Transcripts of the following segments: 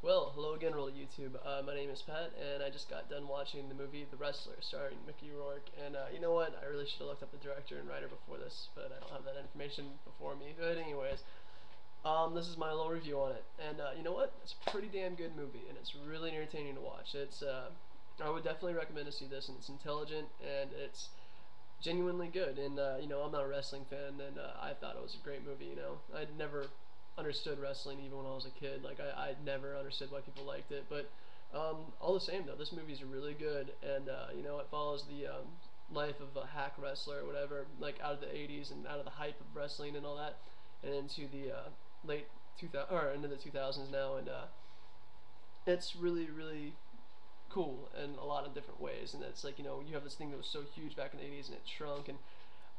Well, hello again, roll YouTube. My name is Pat, and I just got done watching the movie The Wrestler, starring Mickey Rourke. And you know what? I really should have looked up the director and writer before this, but I don't have that information before me. But anyways, this is my little review on it. And you know what? It's a pretty damn good movie, and it's really entertaining to watch. I would definitely recommend to see this, and it's intelligent, and it's genuinely good. And I'm not a wrestling fan, and I thought it was a great movie. I'd never understood wrestling even when I was a kid. I never understood why people liked it, but all the same though, this movie's really good, and it follows the life of a hack wrestler or whatever, like out of the '80s and out of the hype of wrestling and all that, and into the late 2000 or into the 2000s now, and it's really cool in a lot of different ways. And it's like you have this thing that was so huge back in the '80s and it shrunk, and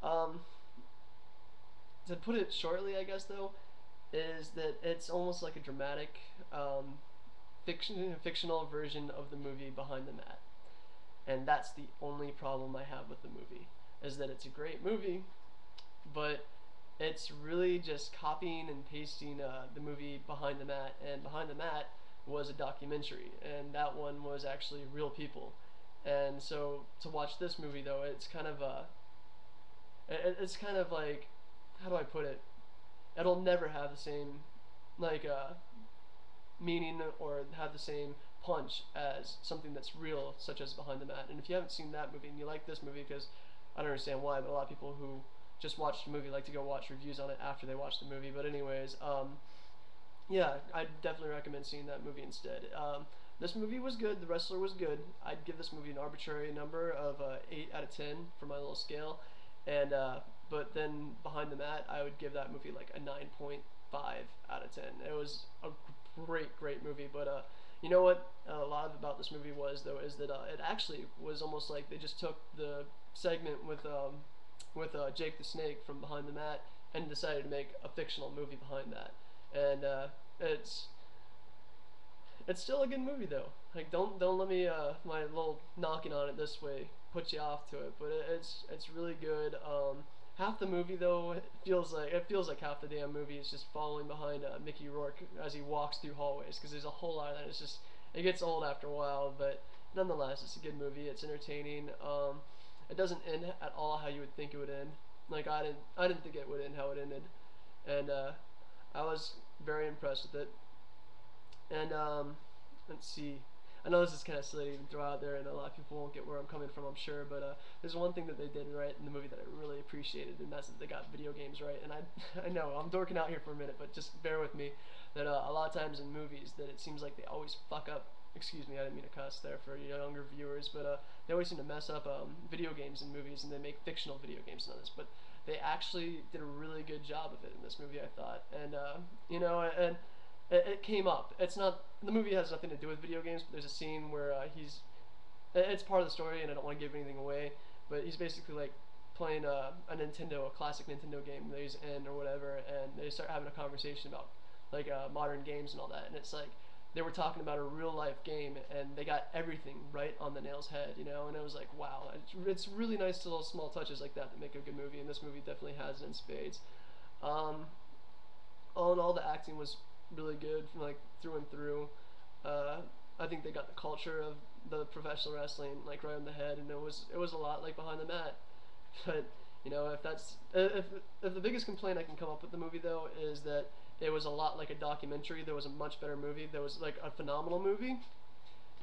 um, to put it shortly, I guess though, is that it's almost like a dramatic fictional version of the movie Behind the Mat. And that's the only problem I have with the movie, is that it's a great movie, but it's really just copying and pasting the movie Behind the Mat. And Behind the Mat was a documentary, and that one was actually real people. And so to watch this movie though, it's kind of like, how do I put it? It'll never have the same like meaning or have the same punch as something that's real, such as Behind the Mat. And if you haven't seen that movie and you like this movie, because I don't understand why, but a lot of people who just watch the movie like to go watch reviews on it after they watch the movie. But anyways, yeah, I definitely recommend seeing that movie instead. This movie was good. The Wrestler was good. I'd give this movie an arbitrary number of 8 out of 10 for my little scale, and but then Behind the Mat, I would give that movie like a 9.5 out of 10. It was a great movie, but you know what? A lot about this movie was though is that it actually was almost like they just took the segment with Jake the Snake from Behind the Mat and decided to make a fictional movie behind that, and it's still a good movie though. Like don't let me my little knocking on it this way put you off to it, but it's really good. Half the movie though it feels like half the damn movie is just following behind Mickey Rourke as he walks through hallways, because there's a whole lot of that. It gets old after a while, but nonetheless it's a good movie. It's entertaining. It doesn't end at all how you would think it would end. Like I didn't think it would end how it ended, and I was very impressed with it. And let's see. I know this is kind of silly to even throw out there, and a lot of people won't get where I'm coming from, I'm sure. But there's one thing that they did right in the movie that I really appreciated, and that's that they got video games right. And I know I'm dorking out here for a minute, but just bear with me. That a lot of times in movies, that it seems like they always fuck up. Excuse me, I didn't mean to cuss there for younger viewers, but they always seem to mess up video games in movies, and they make fictional video games on this. But they actually did a really good job of it in this movie, I thought. And and it came up. It's not the movie has nothing to do with video games, but there's a scene where it's part of the story, and I don't want to give anything away. But he's basically like playing a classic Nintendo game that he's in or whatever, and they start having a conversation about like modern games and all that, and it's like they were talking about a real life game, and they got everything right on the nail's head, and it was like wow, it's really nice to little small touches like that make a good movie, and this movie definitely has it in spades. Um, all in all, the acting was really good, like through and through. Uh, I think they got the culture of the professional wrestling like right on the head, and it was a lot like Behind the Mat. But if the biggest complaint I can come up with the movie though is that it was a lot like a documentary. There was a much better movie. There was like a phenomenal movie.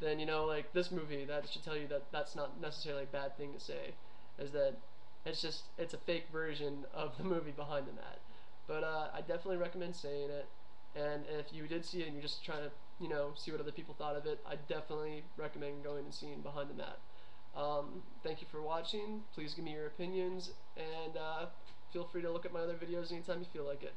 Then like this movie, that should tell you that that's not necessarily a bad thing to say. Is that it's a fake version of the movie Behind the Mat. But I definitely recommend saying it. And if you did see it and you're just trying to see what other people thought of it, I definitely recommend going and seeing Behind the Mat. Thank you for watching. Please give me your opinions, and feel free to look at my other videos anytime you feel like it.